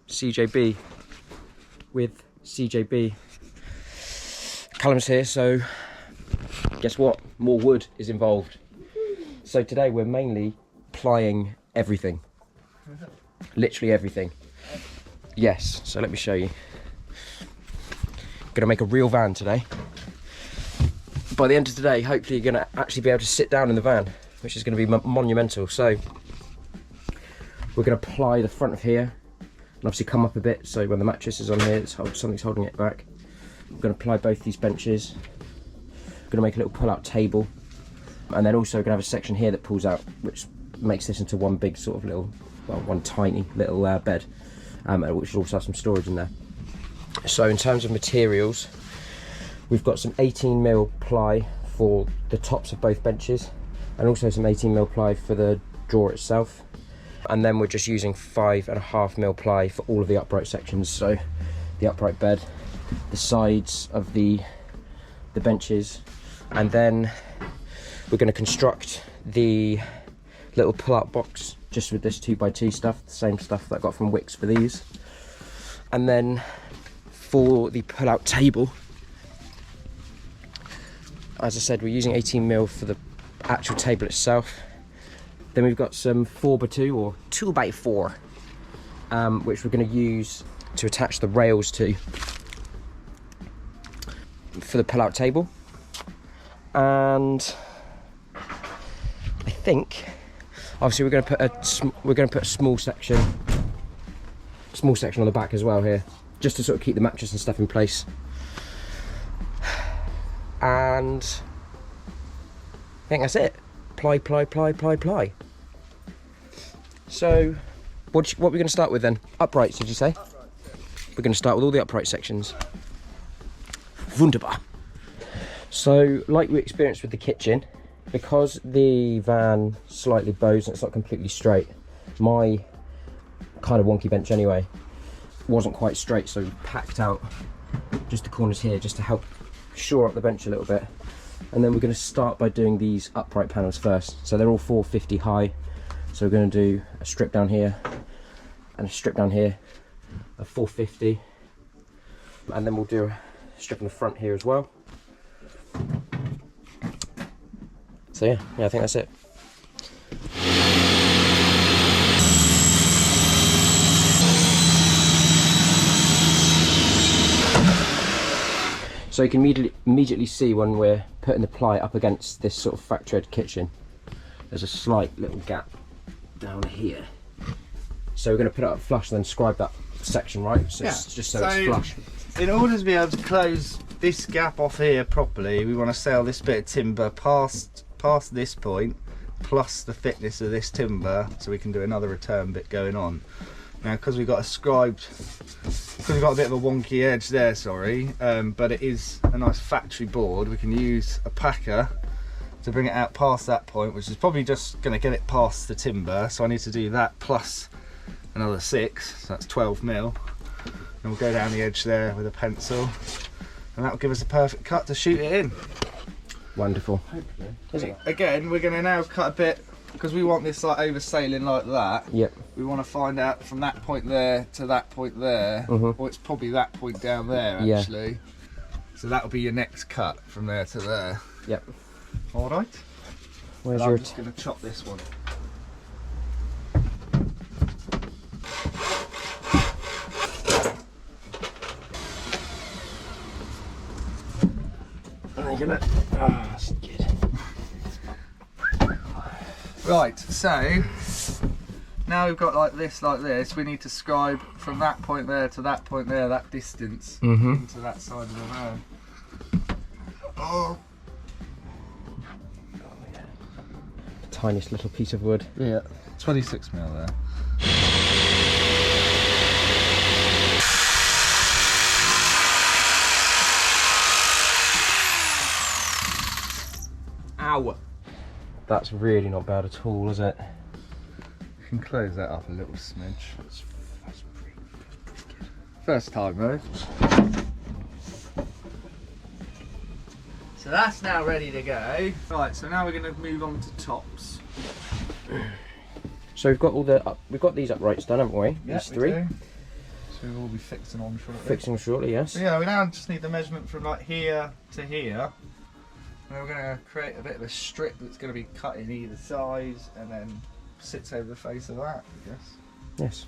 CJB with CJB. Callum's here, so guess what? More wood is involved. So today we're mainly plying everything. Literally everything. Yes, so let me show you. Gonna make a real van today. By the end of today, hopefully you're gonna actually be able to sit down in the van, which is gonna be monumental. So we're gonna ply the front of here, and obviously come up a bit, so when the mattress is on here, something's holding it back. We're gonna ply both these benches. We're gonna make a little pull-out table, and then also we're gonna have a section here that pulls out, which makes this into one big sort of little, well, one tiny little bed, which will also have some storage in there. So in terms of materials, we've got some 18mm ply for the tops of both benches, and also some 18mm ply for the drawer itself. And then we're just using 5.5mm ply for all of the upright sections, so the upright bed, the sides of the benches, and then we're going to construct the little pull-out box just with this 2x2 stuff, the same stuff that I got from Wix for these. And then for the pull-out table, as I said, we're using 18mm for the actual table itself. Then we've got some 4x2 or 2x4, which we're going to use to attach the rails to for the pull-out table. And I think, obviously, we're going to put a small section on the back as well here, just to sort of keep the mattress and stuff in place. And I think that's it. Ply, ply, ply, ply, ply. So, what are we going to start with then? Uprights, did you say? Uprights, yeah. We're going to start with all the upright sections. Wunderbar. So, like we experienced with the kitchen, because the van slightly bows and it's not completely straight, my kind of wonky bench anyway wasn't quite straight, so we packed out just the corners here just to help shore up the bench a little bit. And then we're going to start by doing these upright panels first. So they're all 450 high, so we're going to do a strip down here and a strip down here of 450, and then we'll do a strip in the front here as well. So yeah, I think that's it. So you can immediately see when we're putting the ply up against this sort of factory kitchen, there's a slight little gap down here. So we're going to put it up flush and then scribe that section, right? So yeah. Just so it's flush. In order to be able to close this gap off here properly, we want to sail this bit of timber past this point, plus the thickness of this timber, so we can do another return bit going on. Now, because we've got a bit of a wonky edge there, sorry, but it is a nice factory board, we can use a packer to bring it out past that point, which is probably just going to get it past the timber. So I need to do that plus another 6, so that's 12mm. And we'll go down the edge there with a pencil, and that will give us a perfect cut to shoot it in. Wonderful. Again, we're going to now cut a bit, because we want this like over sailing like that. Yep. We want to find out from that point there to that point there, or it's probably that point down there actually. Yeah. So that'll be your next cut from there to there. Yep. All right. Where's I'm your? just going to chop this one. That's good. Right, so now we've got like this, we need to scribe from that point there to that point there, that distance into that side of the van. Oh. Yeah. Tiniest little piece of wood. Yeah, 26mm there. Ow! That's really not bad at all, is it? You can close that up a little smidge. That's pretty good. First time though. So that's now ready to go. Right, so now we're going to move on to tops. So we've got these uprights done, haven't we? Yeah, these three. do. So we'll be fixing on shortly. Fixing shortly, yes. So yeah, we now just need the measurement from like here to here. And then we're going to create a bit of a strip that's going to be cut in either side and then sits over the face of that, I guess. Yes.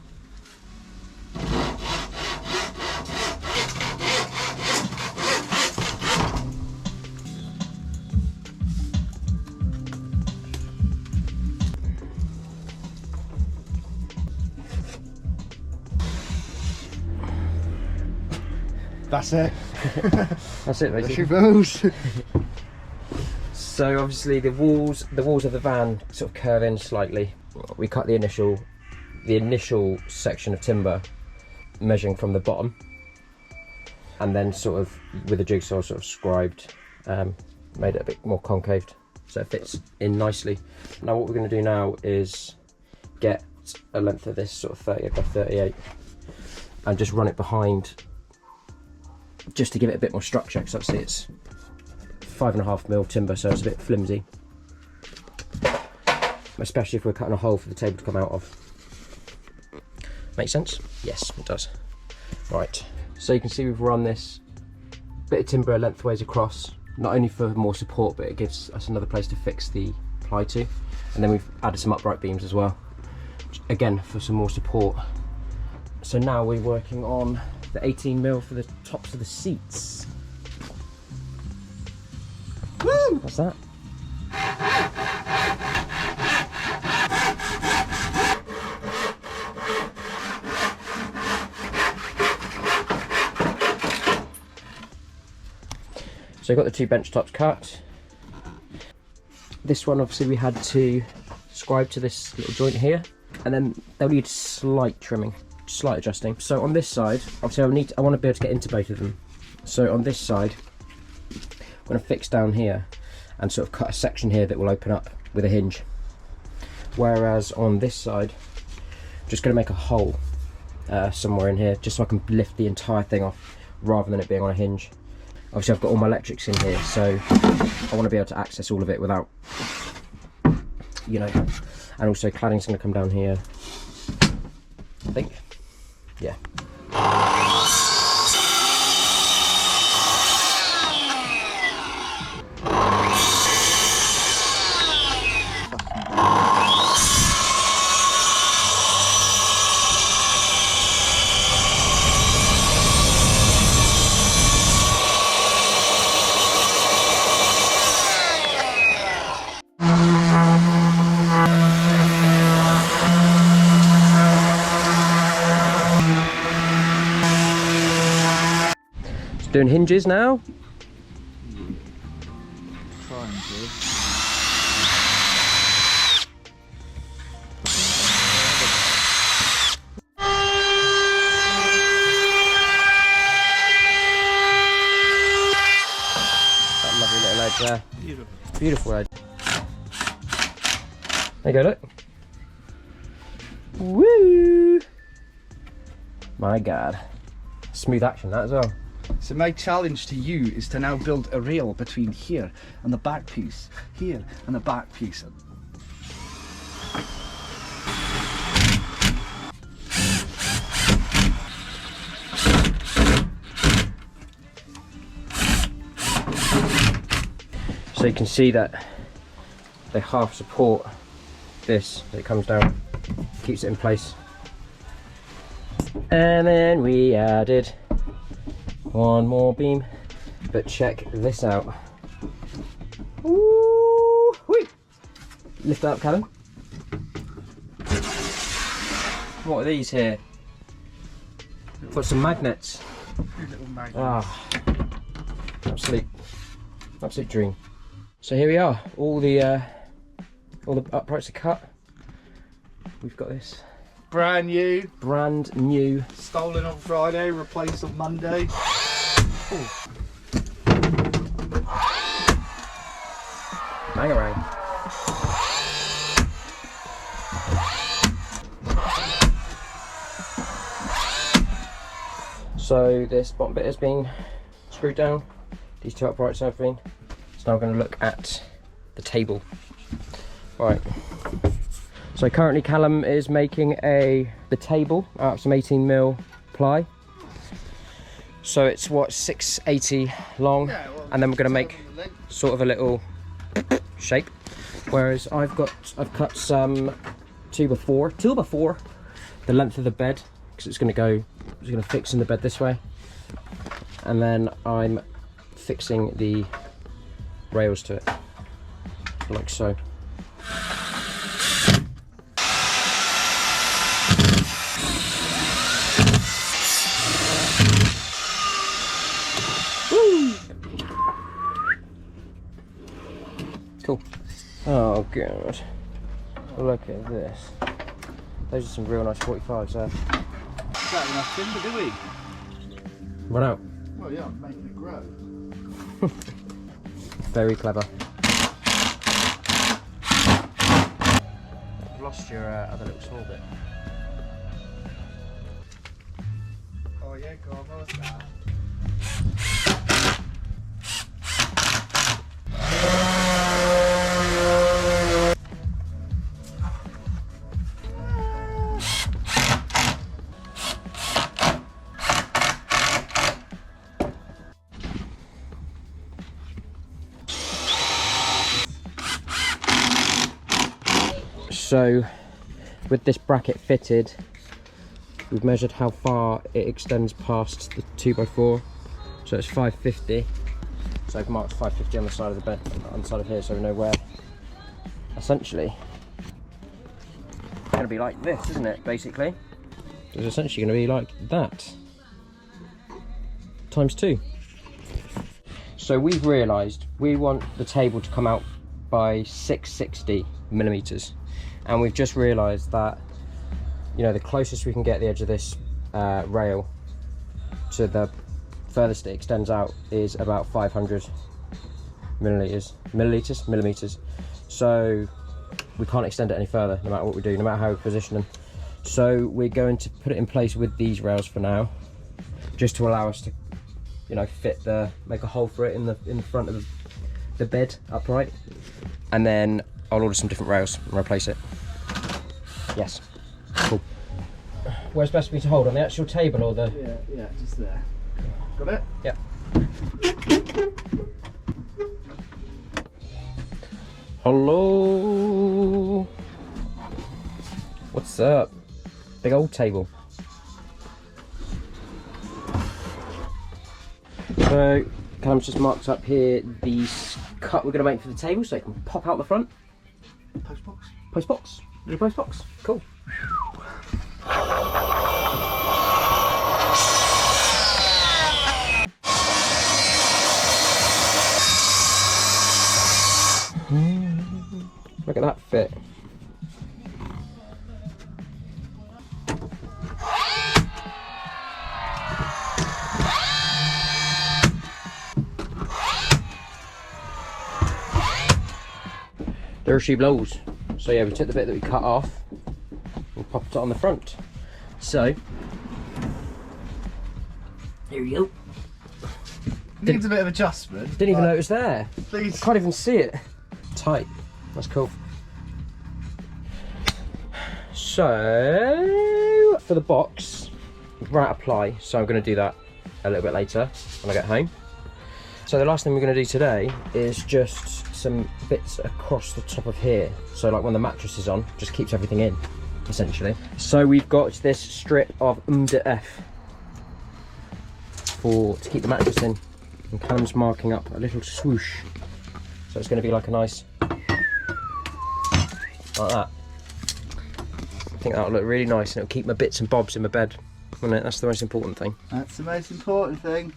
That's it. That's it, basically. Those. So obviously the walls of the van sort of curve in slightly. We cut the initial section of timber, measuring from the bottom, and then sort of with the jigsaw sort of scribed, made it a bit more concaved, so it fits in nicely. Now what we're going to do now is get a length of this sort of 38 by 38, and just run it behind, just to give it a bit more structure, because obviously it's 5.5mm timber, so it's a bit flimsy, especially if we're cutting a hole for the table to come out of. Make sense? Yes, it does. Right, so you can see we've run this bit of timber lengthways across, not only for more support, but it gives us another place to fix the ply to, and then we've added some upright beams as well, again for some more support. So now we're working on the 18mm for the tops of the seats. Woo! What's that? So I've got the two bench tops cut. This one obviously we had to scribe to this little joint here, and then they'll need slight trimming, slight adjusting. So on this side, obviously I want to be able to get into both of them. So on this side, I'm going to fix down here and sort of cut a section here that will open up with a hinge. Whereas on this side, I'm just going to make a hole somewhere in here, just so I can lift the entire thing off rather than it being on a hinge. Obviously I've got all my electrics in here, so I want to be able to access all of it without, you know, and also cladding's going to come down here, I think. Yeah. Doing hinges now. Trying to. That lovely little edge there. Beautiful. Beautiful edge. There you go, look. Woo! My God. Smooth action that as well. So my challenge to you is to now build a rail between here and the back piece, here and the back piece. So you can see that they half support this as it comes down, keeps it in place. And then we added one more beam, but check this out. Ooh, whee. Lift that up, Callum. What are these here? Got some magnets. Little magnets. Ah, absolute dream. So here we are. All the uprights are cut. We've got this Brand new. Stolen on Friday, replaced on Monday. Bangarang. So this bottom bit has been screwed down. These two uprights have been. So now we're going to look at the table. Right. So currently Callum is making the table out of some 18mm ply. So it's what, 680 long, Yeah, well, and then we're going to make sort of a little shape. Whereas I've cut some 2x4, the length of the bed, because it's going to fix in the bed this way, and then I'm fixing the rails to it, like so. Cool. Oh god. Look at this. Those are some real nice 45s there. Is that enough timber, do we? Run out. Well, yeah, I'm making it grow. Very clever. I've lost your other little small bit. Oh yeah, go on, what was that? So, with this bracket fitted, we've measured how far it extends past the 2x4. So it's 550. So I've marked 550 on the side of the bed, on the side of here, so we know where. Essentially, it's going to be like this, isn't it? Basically, it's essentially going to be like that times 2. So we've realised we want the table to come out by 660mm. And we've just realised that, you know, the closest we can get the edge of this rail to the furthest it extends out is about 500 millimeters. So we can't extend it any further, no matter what we do, no matter how we position them. So we're going to put it in place with these rails for now, just to allow us to, you know, make a hole for it in the front of the bed upright, and then I'll order some different rails and replace it. Yes. Cool. Where's best for me to hold? On the actual table or the... Yeah, just there. Got it? Yeah. Hello. What's up? Big old table. So, Callum's just marked up here the cut we're going to make for the table so it can pop out the front. Post box. Post box. Little post box. Cool. Look at that fit. There she blows. So yeah, we took the bit that we cut off and popped it on the front. So here you go. Needs a bit of adjustment. Didn't even know it was there. Please. Can't even see it. Tight. That's cool. So for the box, we've run out of ply, so I'm going to do that a little bit later when I get home. So the last thing we're going to do today is just some bits across the top of here. So like when the mattress is on, just keeps everything in, essentially. So we've got this strip of MDF to keep the mattress in. And Callum's marking up a little swoosh. So it's going to be like a nice, like that. I think that'll look really nice and it'll keep my bits and bobs in my bed, won't it? That's the most important thing. That's the most important thing.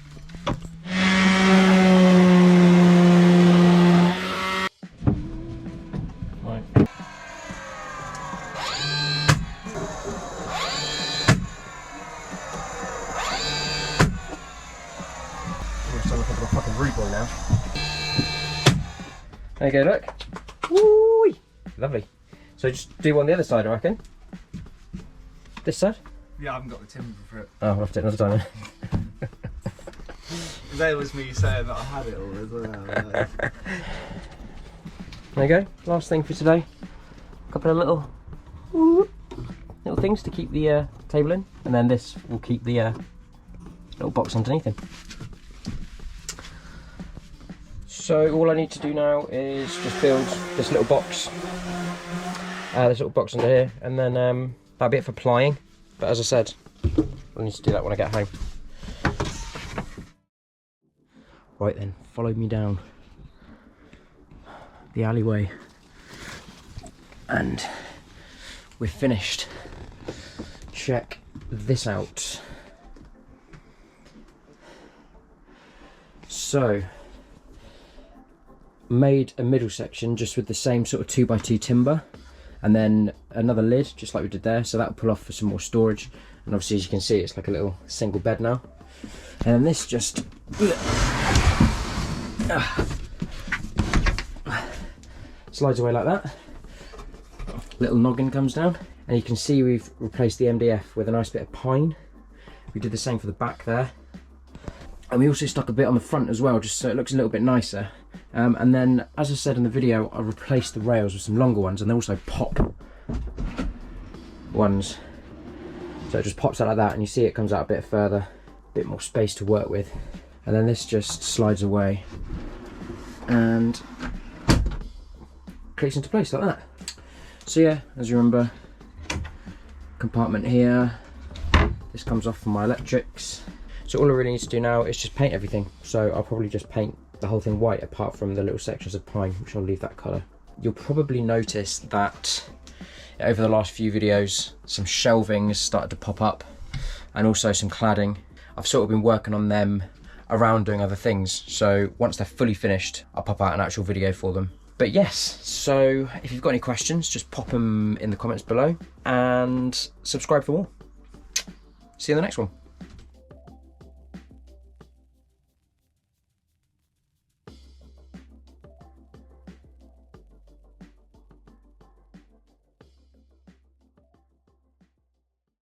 Right. I'm starting to look like a fucking rude boy now. There you go, look. Woo! Lovely. So just do one on the other side, I reckon. This side? Yeah, I haven't got the timber for it. Oh, I'll have to do it another time. there was me saying that I had it all as well. There you go, last thing for today. A couple of little things to keep the table in, and then this will keep the little box underneath him. So all I need to do now is just build this little box under here, and then that'll be it for plying. But as I said, I need to do that when I get home. Right then, follow me down the alleyway, and we're finished. Check this out. So, made a middle section just with the same sort of 2x2 timber, and then another lid just like we did there, so that'll pull off for some more storage. And obviously, as you can see, it's like a little single bed now. And then this just slides away like that. Little noggin comes down, and you can see we've replaced the MDF with a nice bit of pine. We did the same for the back there, and we also stuck a bit on the front as well, just so it looks a little bit nicer. And then, as I said in the video, I replaced the rails with some longer ones, and they're also pop ones, so it just pops out like that, and you see it comes out a bit further, a bit more space to work with. And then this just slides away and clicks into place like that. So yeah, as you remember, compartment here, this comes off from my electrics. So all I really need to do now is just paint everything. So I'll probably just paint the whole thing white apart from the little sections of pine, which I'll leave that colour. You'll probably notice that over the last few videos, some shelving has started to pop up, and also some cladding. I've sort of been working on them around doing other things, so once they're fully finished, I'll pop out an actual video for them. But yes, so if you've got any questions, just pop them in the comments below, and subscribe for more. See you in the next one.